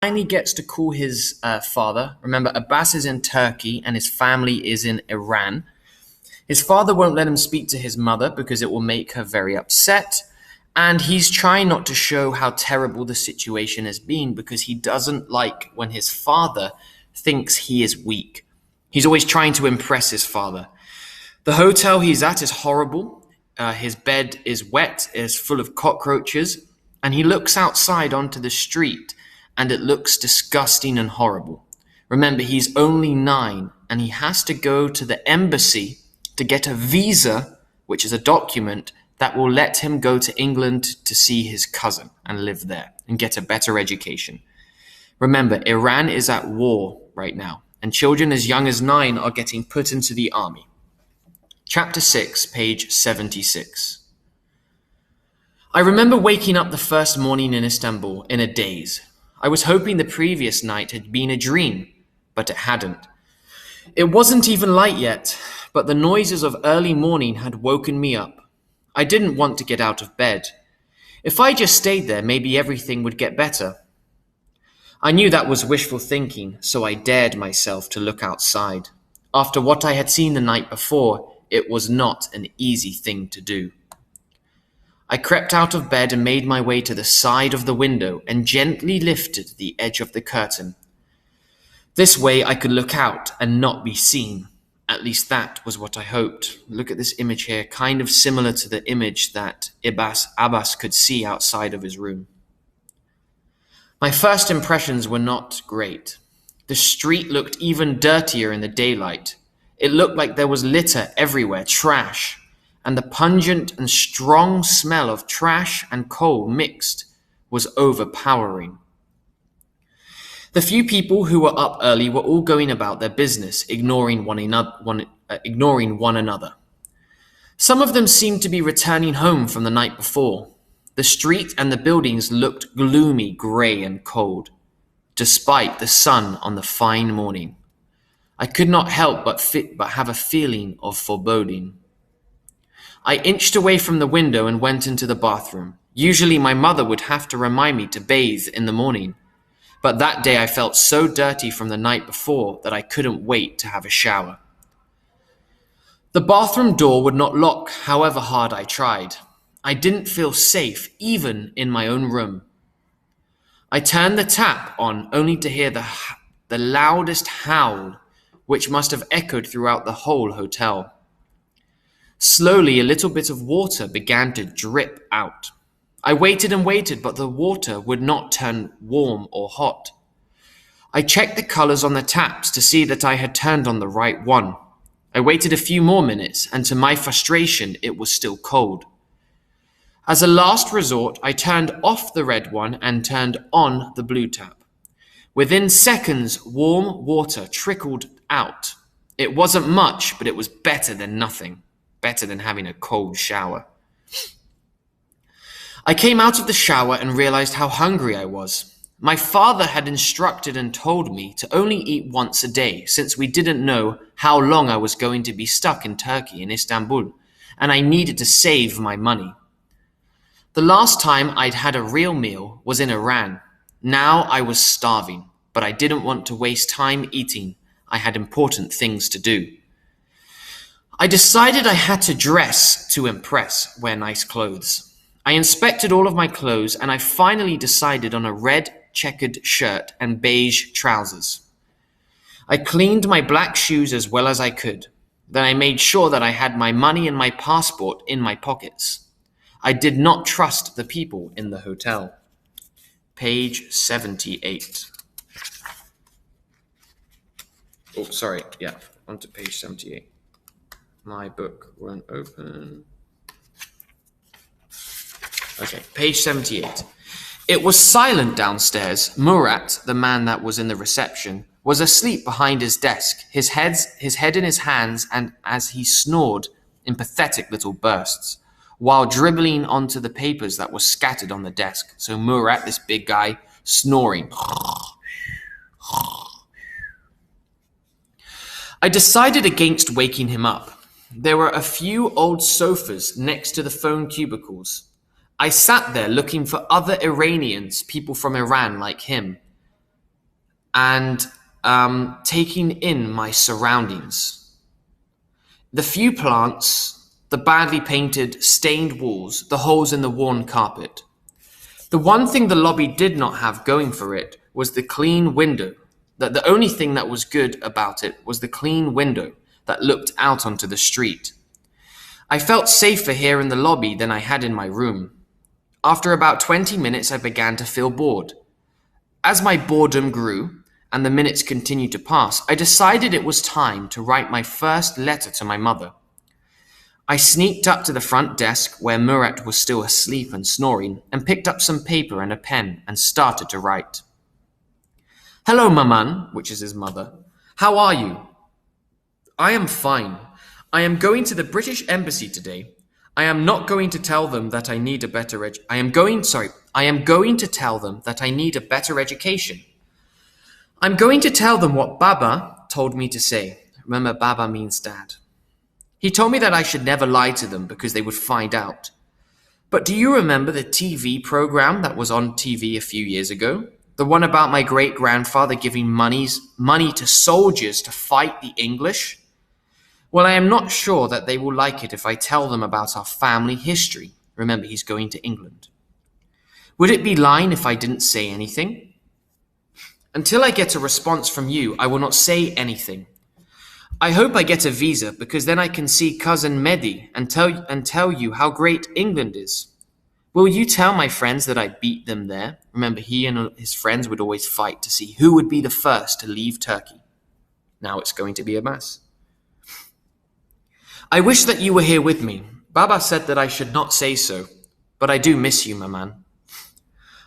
Finally gets to call his father. Remember, Abbas is in Turkey and his family is in Iran. His father won't let him speak to his mother because it will make her very upset. And he's trying not to show how terrible the situation has been because he doesn't like when his father thinks he is weak. He's always trying to impress his father. The hotel he's at is horrible. His bed is wet, is full of cockroaches, and he looks outside onto the street and it looks disgusting and horrible. Remember, he's only 9 and he has to go to the embassy to get a visa, which is a document that will let him go to England to see his cousin and live there and get a better education. Remember, Iran is at war right now, and children as young as 9 are getting put into the army. Chapter 6, page 76. I remember waking up the first morning in Istanbul in a daze. I was hoping the previous night had been a dream, but it hadn't. It wasn't even light yet, but the noises of early morning had woken me up. I didn't want to get out of bed. If I just stayed there, maybe everything would get better. I knew that was wishful thinking, so I dared myself to look outside. After what I had seen the night before, it was not an easy thing to do. I crept out of bed and made my way to the side of the window and gently lifted the edge of the curtain. This way I could look out and not be seen. At least that was what I hoped. Look at this image here, kind of similar to the image that Abbas could see outside of his room. My first impressions were not great. The street looked even dirtier in the daylight. It looked like there was litter everywhere, trash, and the pungent and strong smell of trash and coal mixed was overpowering. The few people who were up early were all going about their business, ignoring one another. Some of them seemed to be returning home from the night before. The street and the buildings looked gloomy, grey and cold, despite the sun on the fine morning. I could not help but have a feeling of foreboding. I inched away from the window and went into the bathroom. Usually my mother would have to remind me to bathe in the morning. But that day I felt so dirty from the night before that I couldn't wait to have a shower. The bathroom door would not lock, however hard I tried. I didn't feel safe, even in my own room. I turned the tap on only to hear the loudest howl, which must have echoed throughout the whole hotel. Slowly, a little bit of water began to drip out. I waited and waited, but the water would not turn warm or hot. I checked the colors on the taps to see that I had turned on the right one. I waited a few more minutes, and to my frustration, it was still cold. As a last resort, I turned off the red one and turned on the blue tap. Within seconds, warm water trickled out. It wasn't much, but it was better than nothing. Better than having a cold shower. I came out of the shower and realized how hungry I was. My father had instructed and told me to only eat once a day, since we didn't know how long I was going to be stuck in Turkey, in Istanbul, and I needed to save my money. The last time I'd had a real meal was in Iran. Now I was starving, but I didn't want to waste time eating. I had important things to do. I decided I had to dress to impress, wear nice clothes. I inspected all of my clothes and I finally decided on a red checkered shirt and beige trousers. I cleaned my black shoes as well as I could. Then I made sure that I had my money and my passport in my pockets. I did not trust the people in the hotel. Page 78. Oh, sorry. Yeah, on to page 78. My book won't open. Okay, page 78. It was silent downstairs. Murat, the man that was in the reception, was asleep behind his desk, his head in his hands, and as he snored in pathetic little bursts, while dribbling onto the papers that were scattered on the desk. So Murat, this big guy, snoring. I decided against waking him up. There were a few old sofas next to the phone cubicles. I sat there looking for other Iranians, people from Iran like him. and taking in my surroundings. The few plants, the badly painted, stained walls, the holes in the worn carpet. The one thing the lobby did not have going for it was the clean window. The only thing that was good about it was the clean window that looked out onto the street. I felt safer here in the lobby than I had in my room. After about 20 minutes, I began to feel bored. As my boredom grew and the minutes continued to pass, I decided it was time to write my first letter to my mother. I sneaked up to the front desk where Murat was still asleep and snoring and picked up some paper and a pen and started to write. Hello, Maman, which is his mother. How are you? I am fine. I am going to the British Embassy today. I am not going to tell them that I need a better I am going to tell them that I need a better education. I'm going to tell them what Baba told me to say. Remember, Baba means dad. He told me that I should never lie to them because they would find out. But do you remember the TV program that was on TV a few years ago? The one about my great-grandfather giving money to soldiers to fight the English? Well, I am not sure that they will like it if I tell them about our family history. Remember, he's going to England. Would it be lying if I didn't say anything? Until I get a response from you, I will not say anything. I hope I get a visa because then I can see cousin Mehdi and tell you how great England is. Will you tell my friends that I beat them there? Remember, he and his friends would always fight to see who would be the first to leave Turkey. Now it's going to be a mess. I wish that you were here with me. Baba said that I should not say so, but I do miss you, Maman.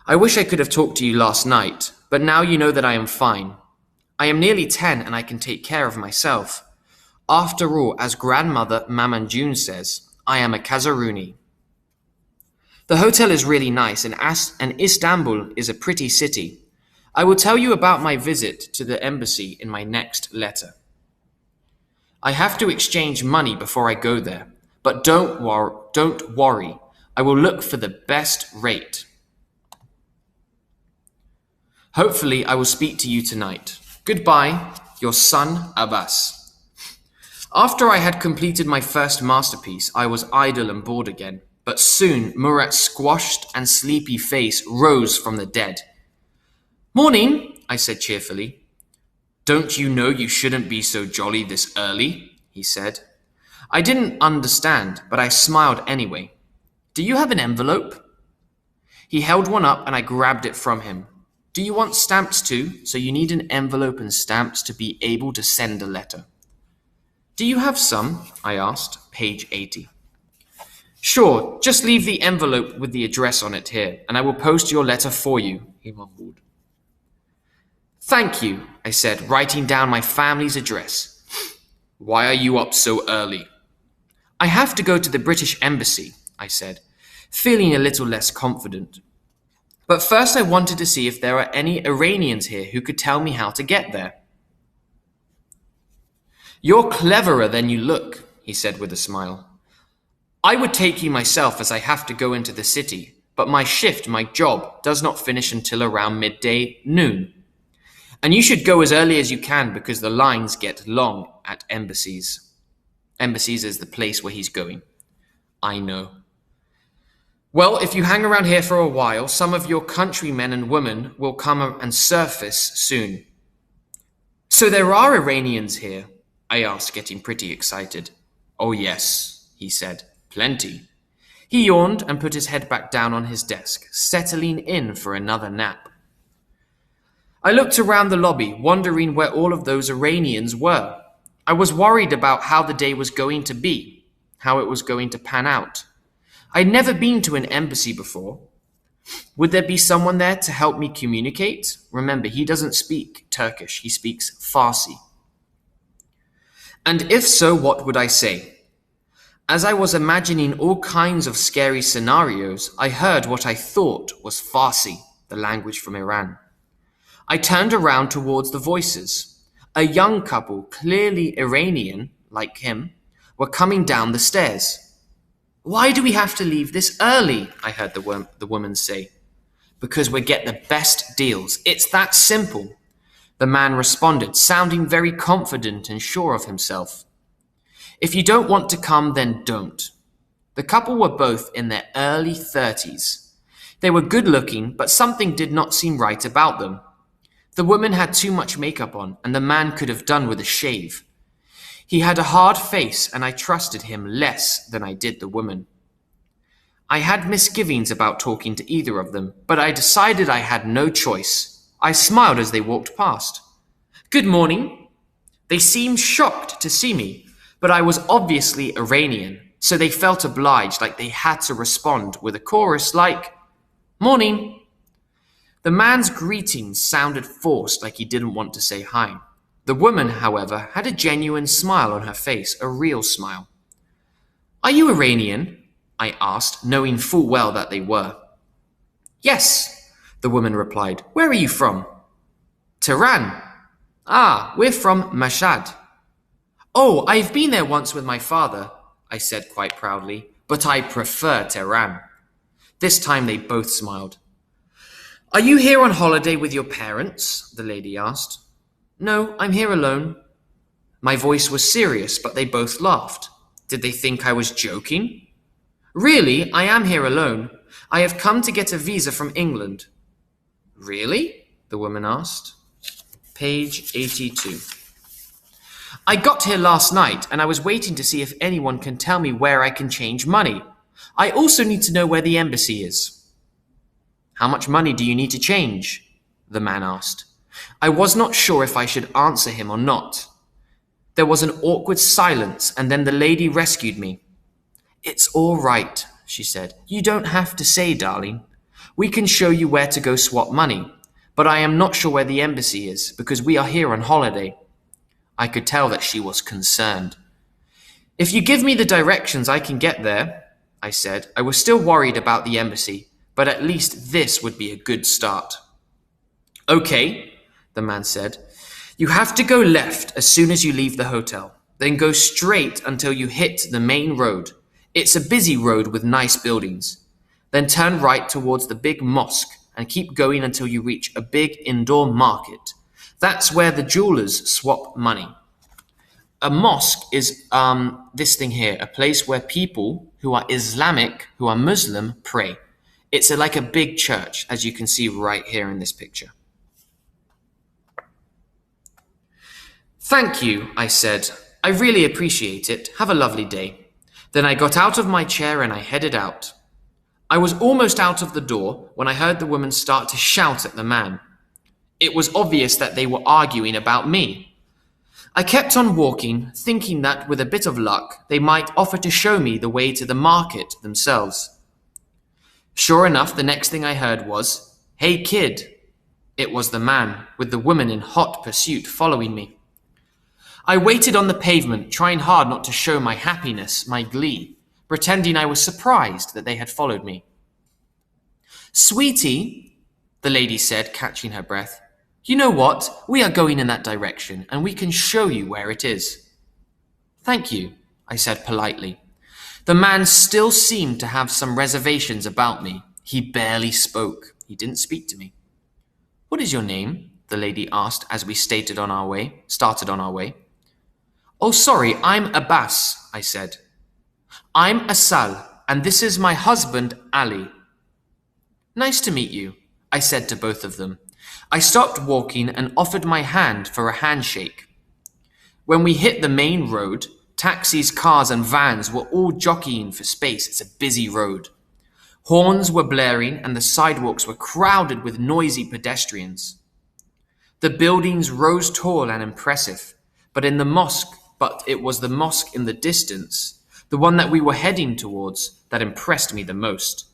I wish I could have talked to you last night, but now you know that I am fine. I am nearly 10 and I can take care of myself. After all, as grandmother Maman June says, I am a Kazaruni. The hotel is really nice and Istanbul is a pretty city. I will tell you about my visit to the embassy in my next letter. I have to exchange money before I go there, but don't worry. I will look for the best rate. Hopefully, I will speak to you tonight. Goodbye, your son Abbas. After I had completed my first masterpiece, I was idle and bored again. But soon Murat's squashed and sleepy face rose from the dead. Morning, I said cheerfully. Don't you know you shouldn't be so jolly this early? He said. I didn't understand, but I smiled anyway. Do you have an envelope? He held one up and I grabbed it from him. Do you want stamps too? So you need an envelope and stamps to be able to send a letter. Do you have some? I asked, page 80. Sure, just leave the envelope with the address on it here, and I will post your letter for you, he mumbled. Thank you, I said, writing down my family's address. Why are you up so early? I have to go to the British Embassy, I said, feeling a little less confident. But first I wanted to see if there are any Iranians here who could tell me how to get there. You're cleverer than you look, he said with a smile. I would take you myself as I have to go into the city, but my job, does not finish until around midday noon. And you should go as early as you can because the lines get long at embassies. Embassies is the place where he's going. I know. Well, if you hang around here for a while, some of your countrymen and women will come and surface soon. So there are Iranians here? I asked, getting pretty excited. Oh yes, he said. Plenty. He yawned and put his head back down on his desk, settling in for another nap. I looked around the lobby, wondering where all of those Iranians were. I was worried about how the day was going to be, how it was going to pan out. I'd never been to an embassy before. Would there be someone there to help me communicate? Remember, he doesn't speak Turkish, he speaks Farsi. And if so, what would I say? As I was imagining all kinds of scary scenarios, I heard what I thought was Farsi, the language from Iran. I turned around towards the voices. A young couple, clearly Iranian, like him, were coming down the stairs. Why do we have to leave this early? I heard the woman say. Because we get the best deals. It's that simple. The man responded, sounding very confident and sure of himself. If you don't want to come, then don't. The couple were both in their early 30s. They were good looking, but something did not seem right about them. The woman had too much makeup on, and the man could have done with a shave. He had a hard face, and I trusted him less than I did the woman. I had misgivings about talking to either of them, but I decided I had no choice. I smiled as they walked past. Good morning. They seemed shocked to see me, but I was obviously Iranian, so they felt obliged, like they had to respond with a chorus like, Morning. The man's greetings sounded forced, like he didn't want to say hi. The woman, however, had a genuine smile on her face, a real smile. Are you Iranian? I asked, knowing full well that they were. Yes, the woman replied. Where are you from? Tehran. Ah, we're from Mashhad. Oh, I've been there once with my father, I said quite proudly, but I prefer Tehran. This time they both smiled. Are you here on holiday with your parents? The lady asked. No, I'm here alone. My voice was serious, but they both laughed. Did they think I was joking? Really, I am here alone. I have come to get a visa from England. Really? The woman asked. Page 82. I got here last night and I was waiting to see if anyone can tell me where I can change money. I also need to know where the embassy is. How much money do you need to change? The man asked. I was not sure if I should answer him or not. There was an awkward silence and then the lady rescued me. It's all right, she said. You don't have to say, darling. We can show you where to go swap money, but I am not sure where the embassy is because we are here on holiday. I could tell that she was concerned. If you give me the directions, I can get there, I said. I was still worried about the embassy, but at least this would be a good start. Okay, the man said. You have to go left as soon as you leave the hotel, then go straight until you hit the main road. It's a busy road with nice buildings. Then turn right towards the big mosque and keep going until you reach a big indoor market. That's where the jewelers swap money. A mosque is this thing here, a place where people who are Islamic, who are Muslim, pray. It's like a big church, as you can see right here in this picture. Thank you, I said. I really appreciate it. Have a lovely day. Then I got out of my chair and I headed out. I was almost out of the door when I heard the woman start to shout at the man. It was obvious that they were arguing about me. I kept on walking, thinking that with a bit of luck, they might offer to show me the way to the market themselves. Sure enough, the next thing I heard was, Hey kid. It was the man, with the woman in hot pursuit following me. I waited on the pavement, trying hard not to show my happiness, my glee, pretending I was surprised that they had followed me. Sweetie, the lady said, catching her breath, you know what? We are going in that direction, and we can show you where it is. Thank you, I said politely. The man still seemed to have some reservations about me. He barely spoke. He didn't speak to me. What is your name? The lady asked as we started on our way. Oh, sorry, I'm Abbas, I said. I'm Asal, and this is my husband, Ali. Nice to meet you, I said to both of them. I stopped walking and offered my hand for a handshake. When we hit the main road, taxis, cars, and vans were all jockeying for space. It's a busy road. Horns were blaring, and the sidewalks were crowded with noisy pedestrians. The buildings rose tall and impressive, but it was the mosque in the distance, the one that we were heading towards, that impressed me the most.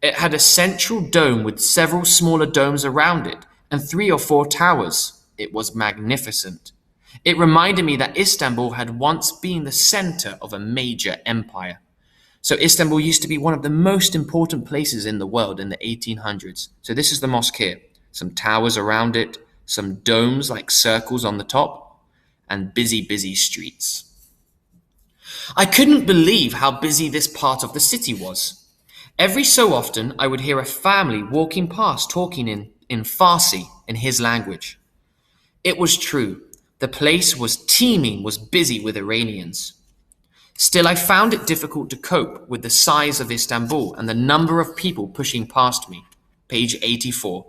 It had a central dome with several smaller domes around it and 3 or 4 towers. It was magnificent. It reminded me that Istanbul had once been the center of a major empire. So Istanbul used to be one of the most important places in the world in the 1800s. So this is the mosque here. Some towers around it, some domes like circles on the top, and busy streets. I couldn't believe how busy this part of the city was. Every so often, I would hear a family walking past talking in Farsi, in his language. It was true. The place was busy with Iranians. Still, I found it difficult to cope with the size of Istanbul and the number of people pushing past me. Page 84.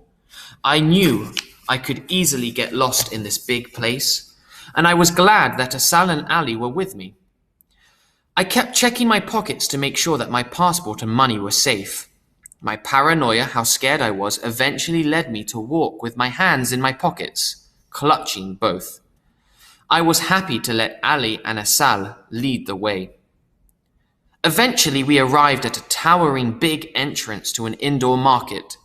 I knew I could easily get lost in this big place, and I was glad that Asal and Ali were with me. I kept checking my pockets to make sure that my passport and money were safe. My paranoia, how scared I was, eventually led me to walk with my hands in my pockets, clutching both. I was happy to let Ali and Asal lead the way. Eventually, we arrived at a towering big entrance to an indoor market.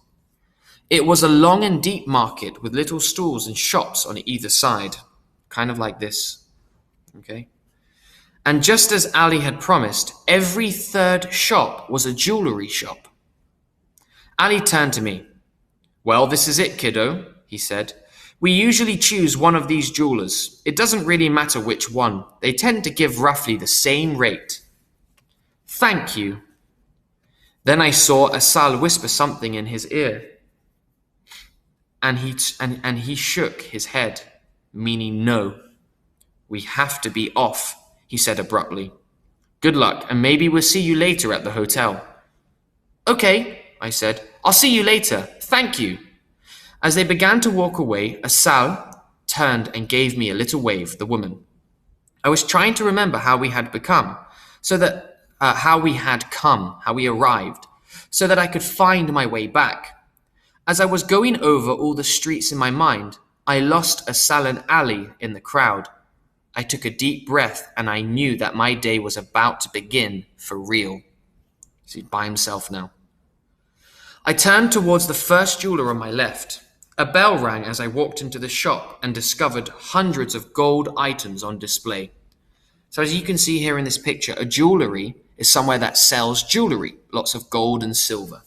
It was a long and deep market with little stalls and shops on either side, kind of like this. Okay? And just as Ali had promised, every third shop was a jewelry shop. Ali turned to me. "Well, this is it, kiddo," he said. "We usually choose one of these jewelers. It doesn't really matter which one. They tend to give roughly the same rate." "Thank you." Then I saw Asal whisper something in his ear. And he shook his head, meaning no. "We have to be off," he said abruptly. "Good luck, and maybe we'll see you later at the hotel." "Okay," I said. "I'll see you later. Thank you." As they began to walk away, Asal turned and gave me a little wave, the woman. I was trying to remember how we had arrived, so that I could find my way back. As I was going over all the streets in my mind, I lost Asal and Ali in the crowd. I took a deep breath, and I knew that my day was about to begin for real. He's by himself now. I turned towards the first jeweler on my left. A bell rang as I walked into the shop and discovered hundreds of gold items on display. So as you can see here in this picture, a jewelry is somewhere that sells jewelry, lots of gold and silver.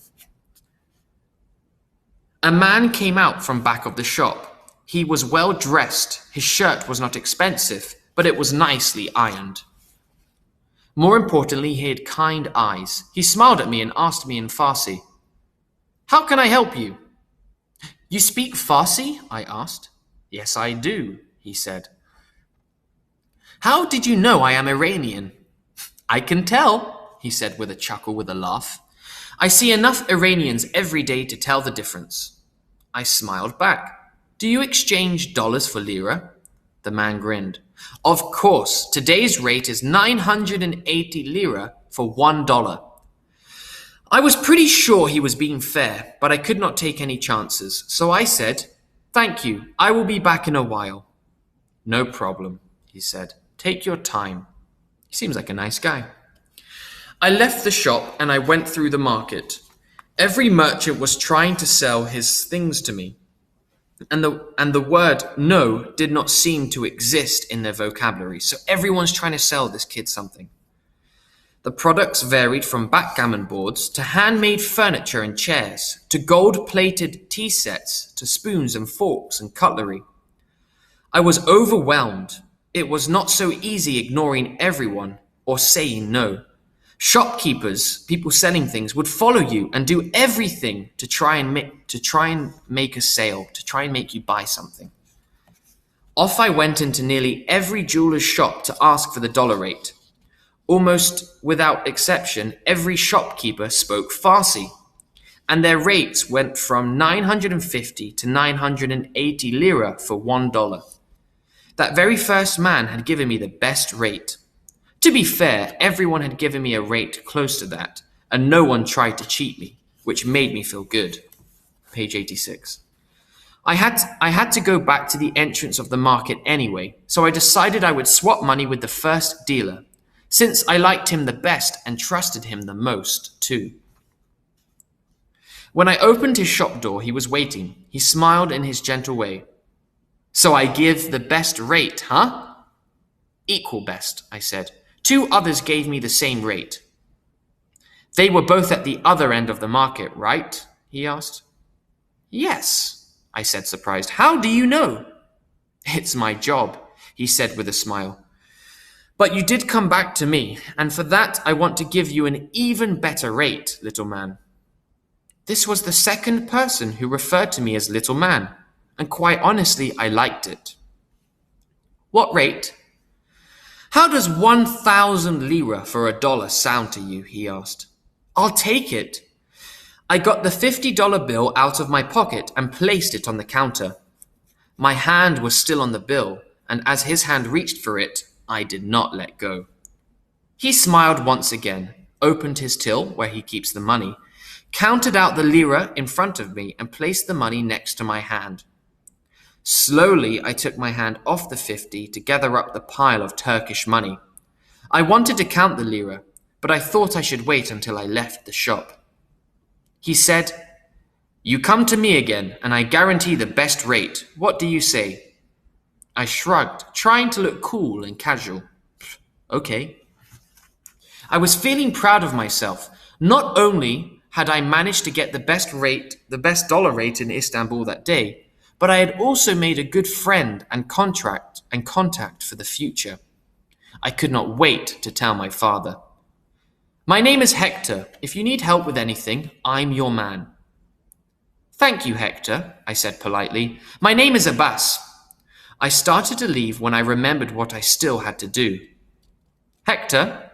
A man came out from back of the shop. He was well dressed. His shirt was not expensive, but it was nicely ironed. More importantly, he had kind eyes. He smiled at me and asked me in Farsi, "How can I help you?" "You speak Farsi?" I asked. "Yes, I do," he said. "How did you know I am Iranian?" "I can tell," he said with a chuckle, with a laugh. "I see enough Iranians every day to tell the difference." I smiled back. "Do you exchange dollars for lira?" The man grinned. "Of course, today's rate is 980 lira for $1. I was pretty sure he was being fair, but I could not take any chances, so I said, "Thank you, I will be back in a while." "No problem," he said. "Take your time." He seems like a nice guy. I left the shop and I went through the market. Every merchant was trying to sell his things to me, and the word no did not seem to exist in their vocabulary, so everyone's trying to sell this kid something. The products varied from backgammon boards to handmade furniture and chairs, to gold-plated tea sets, to spoons and forks and cutlery. I was overwhelmed. It was not so easy ignoring everyone or saying no. Shopkeepers, people selling things, would follow you and do everything to try and make a sale, to try and make you buy something. Off I went into nearly every jeweler's shop to ask for the dollar rate. Almost without exception, every shopkeeper spoke Farsi, and their rates went from 950 to 980 lira for $1. That very first man had given me the best rate. To be fair, everyone had given me a rate close to that, and no one tried to cheat me, which made me feel good. Page 86. I had to go back to the entrance of the market anyway, so I decided I would swap money with the first dealer, since I liked him the best and trusted him the most, too. When I opened his shop door, he was waiting. He smiled in his gentle way. "So I give the best rate, huh?" "Equal best," I said. "Two others gave me the same rate." "They were both at the other end of the market, right?" he asked. "Yes," I said, surprised. "How do you know?" "It's my job," he said with a smile. "But you did come back to me, and for that I want to give you an even better rate, little man." This was the second person who referred to me as little man. and quite honestly, I liked it. What rate? How does 1,000 lira for $1 sound to you? He asked. I'll take it. I got the $50 bill out of my pocket and placed it on the counter. My hand was still on the bill, and as his hand reached for it, I did not let go. He smiled once again, opened his till where he keeps the money, counted out the lira in front of me, and placed the money next to my hand. Slowly, I took my hand off the 50 to gather up the pile of Turkish money. I wanted to count the lira, but I thought I should wait until I left the shop. He said, You come to me again, and I guarantee the best rate. What do you say? I shrugged, trying to look cool and casual. Okay. I was feeling proud of myself. Not only had I managed to get the best dollar rate in Istanbul that day, but I had also made a good friend and contact for the future. I could not wait to tell my father. My name is Hector. If you need help with anything, I'm your man. Thank you, Hector, I said politely. My name is Abbas. I started to leave when I remembered what I still had to do. Hector?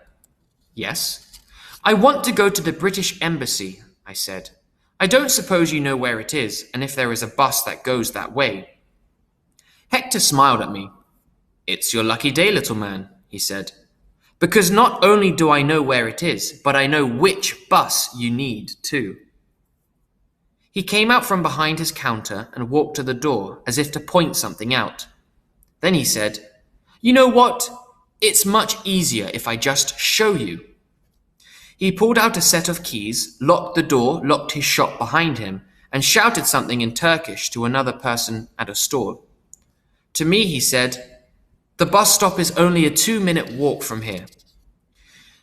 Yes? I want to go to the British Embassy, I said. I don't suppose you know where it is, and if there is a bus that goes that way. Hector smiled at me. It's your lucky day, little man, he said. Because not only do I know where it is, but I know which bus you need too. He came out from behind his counter and walked to the door as if to point something out. Then he said, You know what? It's much easier if I just show you. He pulled out a set of keys, locked the door, locked his shop behind him, and shouted something in Turkish to another person at a store. To me, he said, The bus stop is only a 2-minute walk from here.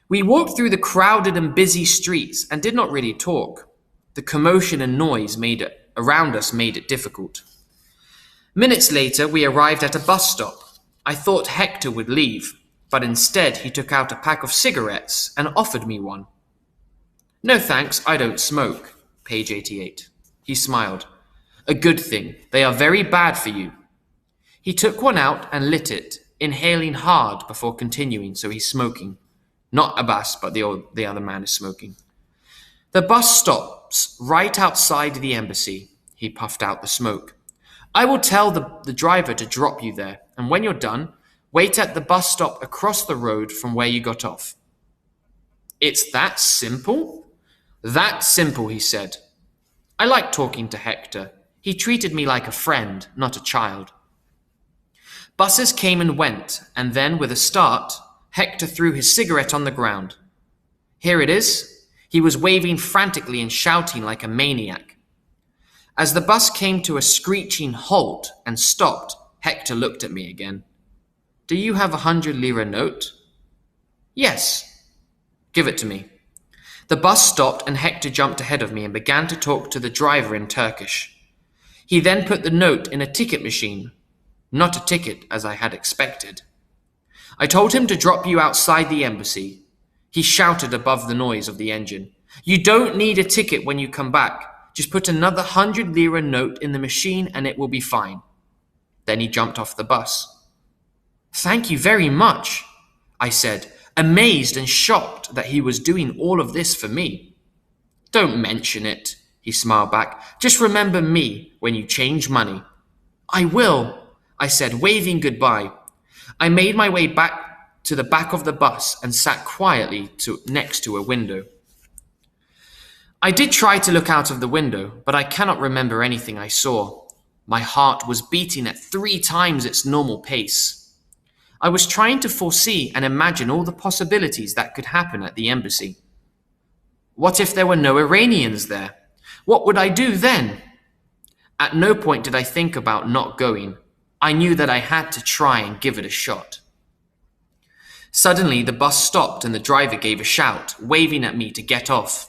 We walked through the crowded and busy streets and did not really talk. The commotion and noise around us made it difficult. Minutes later, we arrived at a bus stop. I thought Hector would leave, but instead he took out a pack of cigarettes and offered me one. No thanks, I don't smoke. Page 88. He smiled. A good thing. They are very bad for you. He took one out and lit it, inhaling hard before continuing, so he's smoking. Not Abbas, but the other man is smoking. The bus stops right outside the embassy. He puffed out the smoke. I will tell the driver to drop you there, and when you're done, wait at the bus stop across the road from where you got off. It's that simple? That simple, he said. I liked talking to Hector. He treated me like a friend, not a child. Buses came and went, and then, with a start, Hector threw his cigarette on the ground. Here it is. He was waving frantically and shouting like a maniac. As the bus came to a screeching halt and stopped, Hector looked at me again. Do you have 100 lira note? Yes. Give it to me. The bus stopped and Hector jumped ahead of me and began to talk to the driver in Turkish. He then put the note in a ticket machine. Not a ticket, as I had expected. I told him to drop you outside the embassy. He shouted above the noise of the engine. You don't need a ticket when you come back. Just put another 100 lira note in the machine and it will be fine. Then he jumped off the bus. Thank you very much, I said, amazed and shocked that he was doing all of this for me. Don't mention it, he smiled back. Just remember me when you change money. I will, I said, waving goodbye. I made my way back to the back of the bus and sat quietly next to a window. I did try to look out of the window, but I cannot remember anything I saw. My heart was beating at 3 times its normal pace. I was trying to foresee and imagine all the possibilities that could happen at the embassy. What if there were no Iranians there? What would I do then? At no point did I think about not going. I knew that I had to try and give it a shot. Suddenly, the bus stopped and the driver gave a shout, waving at me to get off.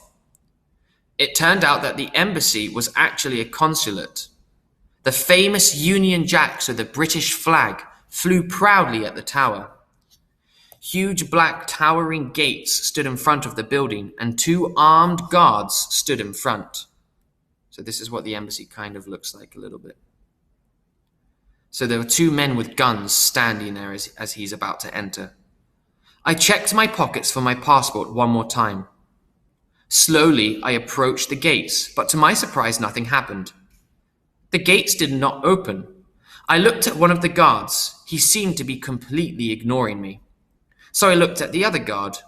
It turned out that the embassy was actually a consulate. The famous Union Jacks with the British flag flew proudly at the tower. Huge black towering gates stood in front of the building and 2 armed guards stood in front. So this is what the embassy kind of looks like a little bit. So there were two men with guns standing there as he's about to enter. I checked my pockets for my passport one more time. Slowly, I approached the gates, but to my surprise, nothing happened. The gates did not open. I looked at one of the guards. He seemed to be completely ignoring me. So I looked at the other guard.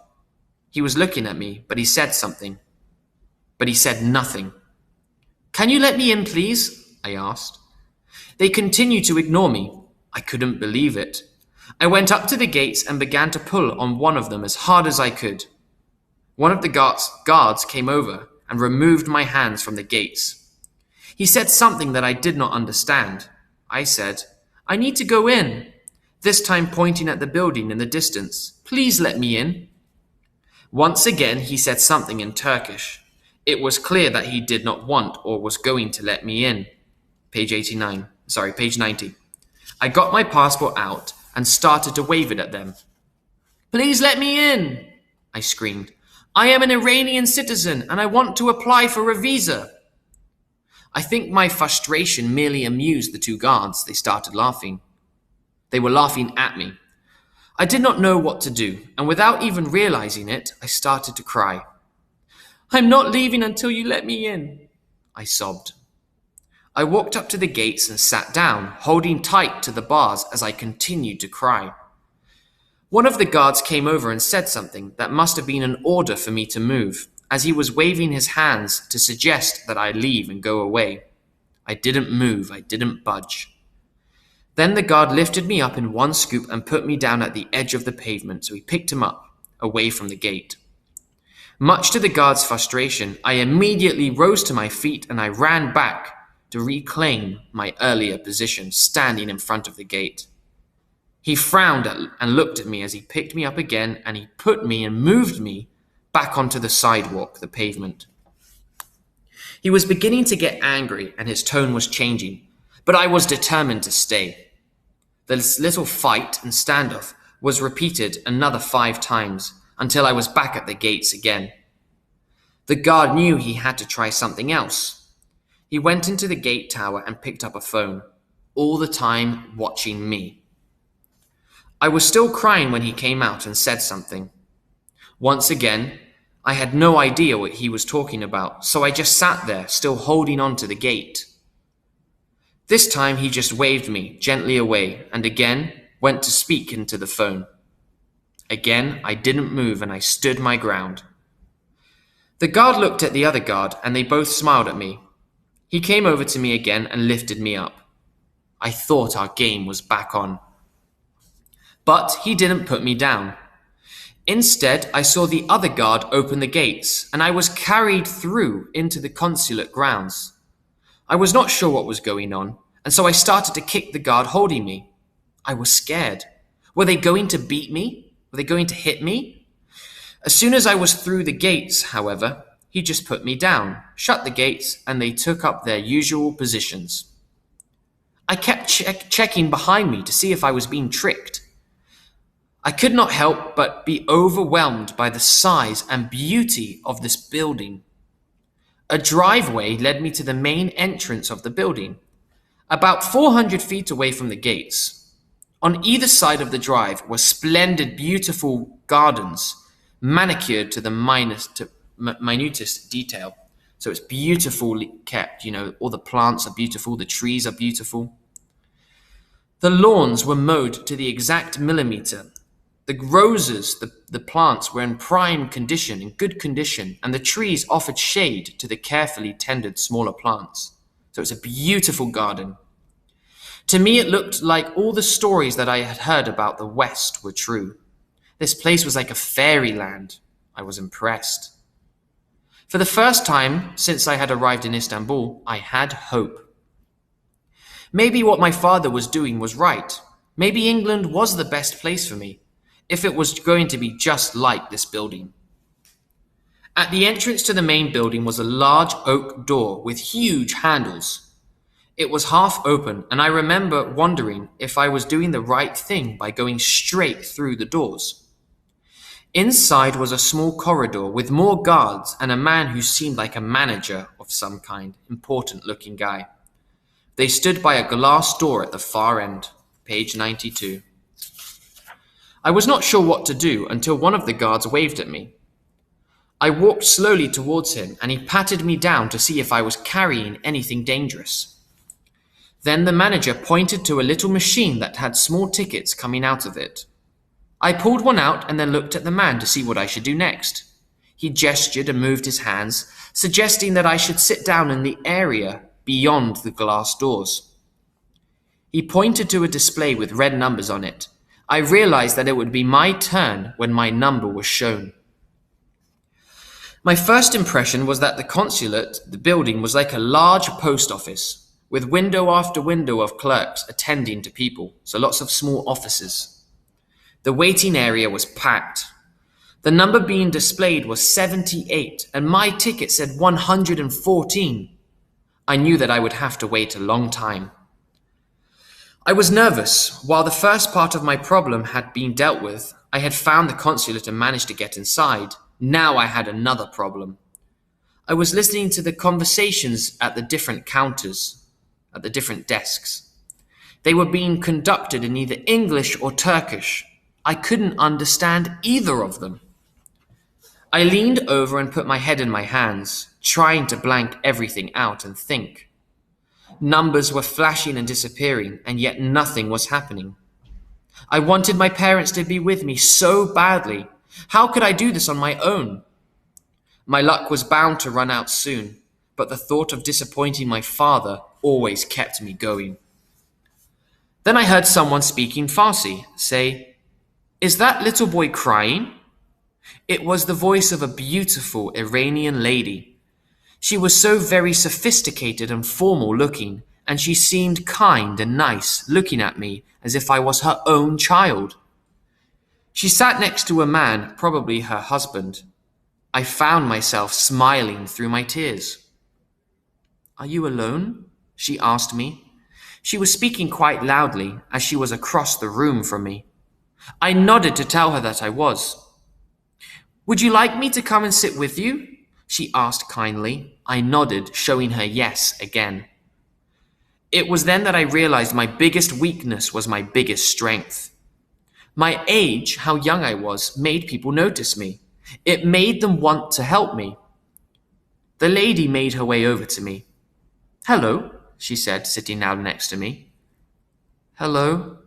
He was looking at me, but he said something. But he said nothing. "Can you let me in, please?" I asked. They continued to ignore me. I couldn't believe it. I went up to the gates and began to pull on one of them as hard as I could. One of the guards came over and removed my hands from the gates. He said something that I did not understand. I said, "I need to go in," this time pointing at the building in the distance. "Please let me in." Once again, he said something in Turkish. It was clear that he did not want or was going to let me in. Page 90. I got my passport out and started to wave it at them. "Please let me in," I screamed. "I am an Iranian citizen and I want to apply for a visa." I think my frustration merely amused the two guards. They started laughing. They were laughing at me. I did not know what to do, and without even realizing it, I started to cry. "I'm not leaving until you let me in," I sobbed. I walked up to the gates and sat down, holding tight to the bars as I continued to cry. One of the guards came over and said something that must have been an order for me to move, as he was waving his hands to suggest that I leave and go away. I didn't move, I didn't budge. Then the guard lifted me up in one scoop and put me down at the edge of the pavement, so he picked him up, away from the gate. Much to the guard's frustration, I immediately rose to my feet and I ran back to reclaim my earlier position, standing in front of the gate. He frowned and looked at me as he picked me up again, and he put me and moved me back onto the sidewalk, the pavement. He was beginning to get angry and his tone was changing, but I was determined to stay. This little fight and standoff was repeated another 5 times until I was back at the gates again. The guard knew he had to try something else. He went into the gate tower and picked up a phone, all the time watching me. I was still crying when he came out and said something. Once again, I had no idea what he was talking about, so I just sat there, still holding on to the gate. This time he just waved me gently away and again went to speak into the phone. Again, I didn't move and I stood my ground. The guard looked at the other guard and they both smiled at me. He came over to me again and lifted me up. I thought our game was back on. But he didn't put me down. Instead, I saw the other guard open the gates and I was carried through into the consulate grounds. I was not sure what was going on, and so I started to kick the guard holding me. I was scared. Were they going to beat me? Were they going to hit me? As soon as I was through the gates, however, he just put me down, shut the gates, and they took up their usual positions. I kept checking behind me to see if I was being tricked. I could not help but be overwhelmed by the size and beauty of this building. A driveway led me to the main entrance of the building, about 400 feet away from the gates. On either side of the drive were splendid, beautiful gardens, manicured to the minutest detail. So it's beautifully kept, all the plants are beautiful, the trees are beautiful. The lawns were mowed to the exact millimeter. The roses, the plants were in prime condition, in good condition, and the trees offered shade to the carefully tended smaller plants. So it's a beautiful garden. To me, it looked like all the stories that I had heard about the West were true. This place was like a fairyland. I was impressed. For the first time since I had arrived in Istanbul, I had hope. Maybe what my father was doing was right. Maybe England was the best place for me, if it was going to be just like this building. At the entrance to the main building was a large oak door with huge handles. It was half open, and I remember wondering if I was doing the right thing by going straight through the doors. Inside was a small corridor with more guards and a man who seemed like a manager of some kind, important-looking guy. They stood by a glass door at the far end. Page 92. I was not sure what to do until one of the guards waved at me. I walked slowly towards him, and he patted me down to see if I was carrying anything dangerous. Then the manager pointed to a little machine that had small tickets coming out of it. I pulled one out and then looked at the man to see what I should do next. He gestured and moved his hands, suggesting that I should sit down in the area beyond the glass doors. He pointed to a display with red numbers on it. I realized that it would be my turn when my number was shown. My first impression was that the consulate, the building, was like a large post office, with window after window of clerks attending to people, so lots of small offices. The waiting area was packed. The number being displayed was 78, and my ticket said 114. I knew that I would have to wait a long time. I was nervous. While the first part of my problem had been dealt with, I had found the consulate and managed to get inside. Now I had another problem. I was listening to the conversations at the different counters, at the different desks. They were being conducted in either English or Turkish. I couldn't understand either of them. I leaned over and put my head in my hands, trying to blank everything out and think. Numbers were flashing and disappearing, and yet nothing was happening. I wanted my parents to be with me so badly. How could I do this on my own? My luck was bound to run out soon, but the thought of disappointing my father always kept me going. Then I heard someone speaking Farsi say, "Is that little boy crying?" It was the voice of a beautiful Iranian lady. She was so very sophisticated and formal looking, and she seemed kind and nice, looking at me as if I was her own child. She sat next to a man, probably her husband. I found myself smiling through my tears. "Are you alone?" she asked me. She was speaking quite loudly, as she was across the room from me. I nodded to tell her that I was. "Would you like me to come and sit with you?" she asked kindly. I nodded, showing her yes again. It was then that I realized my biggest weakness was my biggest strength. My age, how young I was, made people notice me. It made them want to help me. The lady made her way over to me. "Hello," she said, sitting down next to me. "Hello,"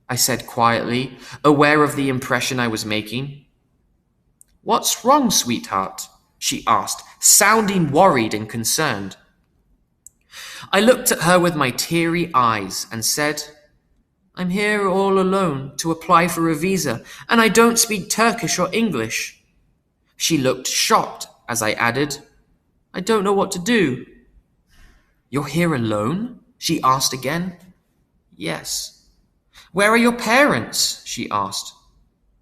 I said quietly, aware of the impression I was making. "What's wrong, sweetheart?" she asked, sounding worried and concerned. I looked at her with my teary eyes and said, "I'm here all alone to apply for a visa, and I don't speak Turkish or English." She looked shocked as I added, "I don't know what to do." "You're here alone?" she asked again. "Yes." "Where are your parents?" she asked.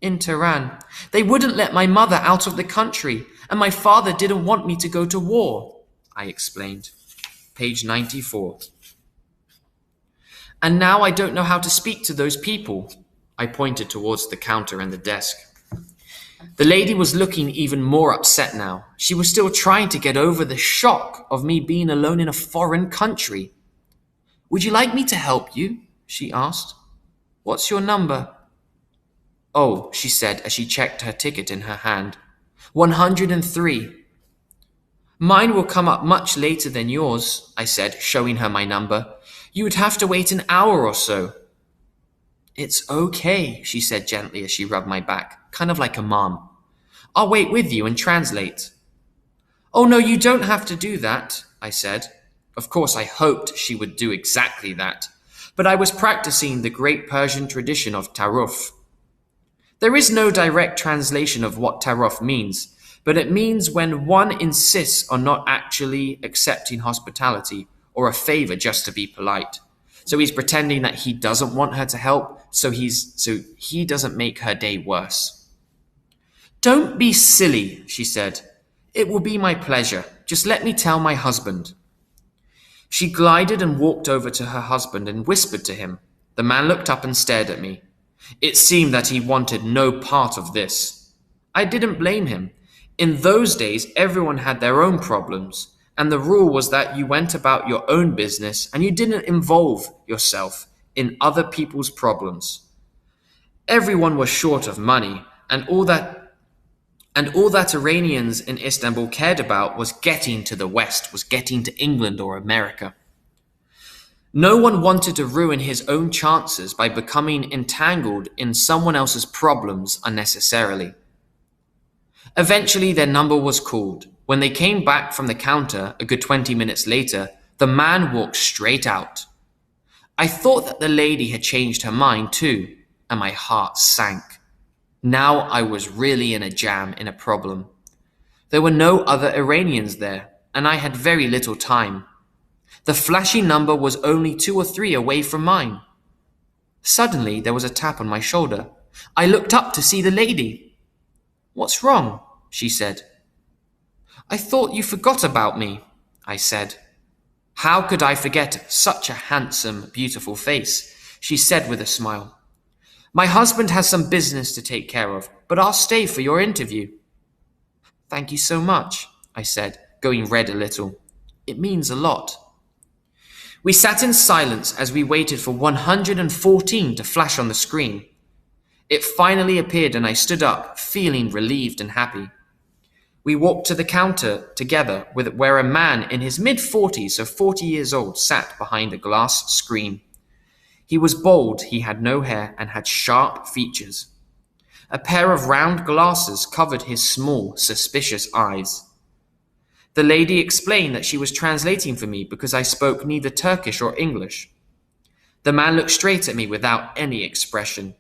"In Tehran. They wouldn't let my mother out of the country, and my father didn't want me to go to war," I explained. Page 94. "And now I don't know how to speak to those people." I pointed towards the counter and the desk. The lady was looking even more upset now. She was still trying to get over the shock of me being alone in a foreign country. "Would you like me to help you?" she asked. "What's your number?" "Oh," she said as she checked her ticket in her hand. 103. "Mine will come up much later than yours," I said, showing her my number. "You would have to wait an hour or so." "It's okay," she said gently as she rubbed my back, kind of like a mom. "I'll wait with you and translate." "Oh no, you don't have to do that," I said. Of course, I hoped she would do exactly that, but I was practicing the great Persian tradition of taruf. There is no direct translation of what taruf means, but it means when one insists on not actually accepting hospitality or a favor just to be polite. So he's pretending that he doesn't want her to help, so he doesn't make her day worse. "Don't be silly," she said. "It will be my pleasure. Just let me tell my husband." She glided and walked over to her husband and whispered to him. The man looked up and stared at me. It seemed that he wanted no part of this. I didn't blame him. In those days, everyone had their own problems, and the rule was that you went about your own business and you didn't involve yourself in other people's problems. Everyone was short of money, and all that Iranians in Istanbul cared about was getting to the West, was getting to England or America. No one wanted to ruin his own chances by becoming entangled in someone else's problems unnecessarily. Eventually, their number was called. When they came back from the counter a good 20 minutes later, the man walked straight out. I thought that the lady had changed her mind too, and my heart sank. Now I was really in a jam, in a problem. There were no other Iranians there, and I had very little time. The flashy number was only 2 or 3 away from mine. Suddenly, there was a tap on my shoulder. I looked up to see the lady. "What's wrong?" she said. "I thought you forgot about me," I said. "How could I forget such a handsome, beautiful face?" she said with a smile. "My husband has some business to take care of, but I'll stay for your interview." "Thank you so much," I said, going red a little. "It means a lot." We sat in silence as we waited for 114 to flash on the screen. It finally appeared and I stood up, feeling relieved and happy. We walked to the counter together where a man in his mid-40s, so 40 years old, sat behind a glass screen. He was bald, he had no hair, and had sharp features. A pair of round glasses covered his small, suspicious eyes. The lady explained that she was translating for me because I spoke neither Turkish or English. The man looked straight at me without any expression.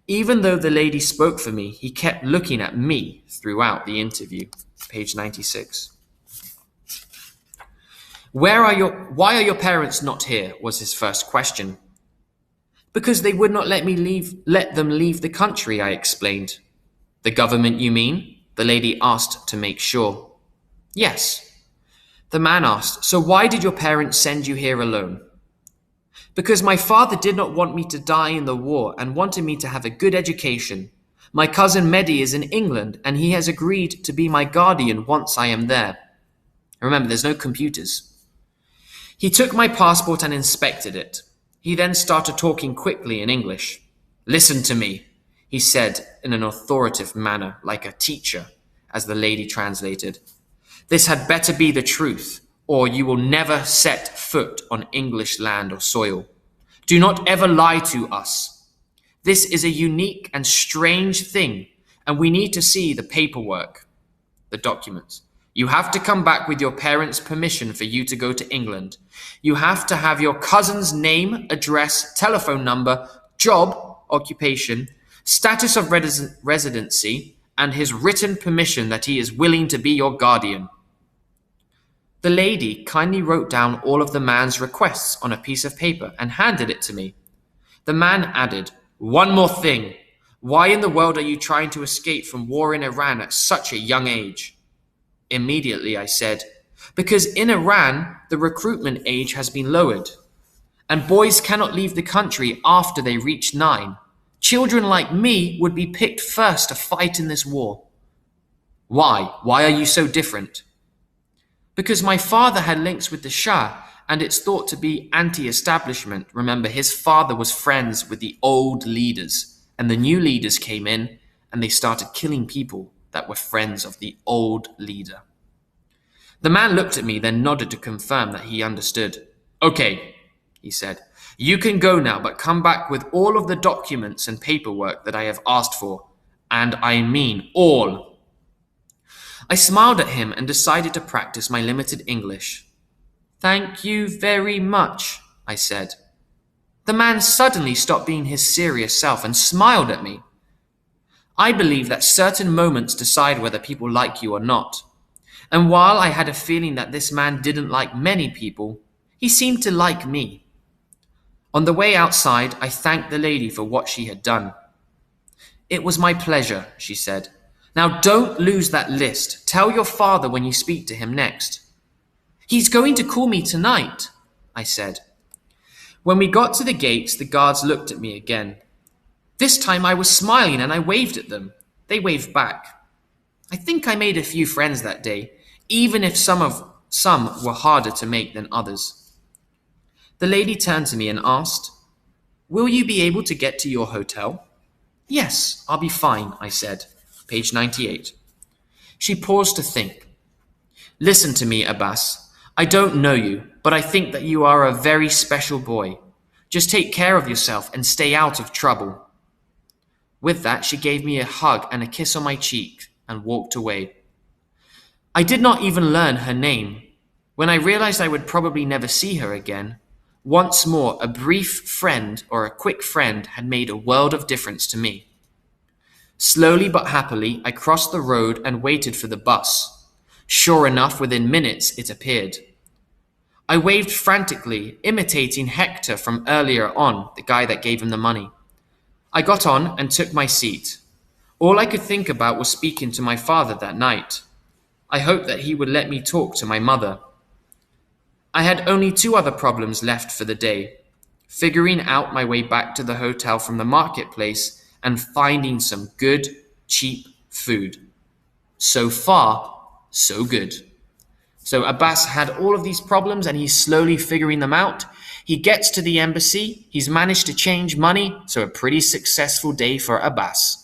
Even though the lady spoke for me, he kept looking at me throughout the interview. Page 96. Why are your parents not here? Was his first question. Because they would not let them leave the country, I explained. The government, you mean? The lady asked to make sure. Yes. The man asked, so why did your parents send you here alone? Because my father did not want me to die in the war and wanted me to have a good education. My cousin Mehdi is in England and he has agreed to be my guardian once I am there. Remember, there's no computers. He took my passport and inspected it. He then started talking quickly in English. Listen to me, he said in an authoritative manner, like a teacher, as the lady translated. This had better be the truth, or you will never set foot on English land or soil. Do not ever lie to us. This is a unique and strange thing, and we need to see the paperwork, the documents. You have to come back with your parents' permission for you to go to England. You have to have your cousin's name, address, telephone number, job, occupation, status of residency, and his written permission that he is willing to be your guardian. The lady kindly wrote down all of the man's requests on a piece of paper and handed it to me. The man added, one more thing. Why in the world are you trying to escape from war in Iran at such a young age? Immediately I said, because in Iran, the recruitment age has been lowered, and boys cannot leave the country after they reach 9. Children like me would be picked first to fight in this war. Why? Why are you so different? Because my father had links with the Shah, and it's thought to be anti-establishment. Remember, his father was friends with the old leaders, and the new leaders came in, and they started killing people that were friends of the old leader. The man looked at me, then nodded to confirm that he understood. Okay, he said, you can go now, but come back with all of the documents and paperwork that I have asked for. And I mean all. I smiled at him and decided to practice my limited English. Thank you very much, I said. The man suddenly stopped being his serious self and smiled at me. I believe that certain moments decide whether people like you or not. And while I had a feeling that this man didn't like many people, he seemed to like me. On the way outside, I thanked the lady for what she had done. It was my pleasure, she said. Now don't lose that list. Tell your father when you speak to him next. He's going to call me tonight, I said. When we got to the gates, the guards looked at me again. This time I was smiling and I waved at them. They waved back. I think I made a few friends that day, even if some Some were harder to make than others. The lady turned to me and asked, "Will you be able to get to your hotel?" "Yes, I'll be fine," I said. Page 98. She paused to think. "Listen to me, Abbas. I don't know you, but I think that you are a very special boy. Just take care of yourself and stay out of trouble." With that, she gave me a hug and a kiss on my cheek and walked away. I did not even learn her name. When I realized I would probably never see her again, once more a brief friend or a quick friend had made a world of difference to me. Slowly but happily, I crossed the road and waited for the bus. Sure enough, within minutes, it appeared. I waved frantically, imitating Hector from earlier on, the guy that gave him the money. I got on and took my seat. All I could think about was speaking to my father that night. I hoped that he would let me talk to my mother. I had only 2 other problems left for the day: figuring out my way back to the hotel from the marketplace and finding some good, cheap food. So far, so good. So Abbas had all of these problems and he's slowly figuring them out. He gets to the embassy, he's managed to change money, so a pretty successful day for Abbas.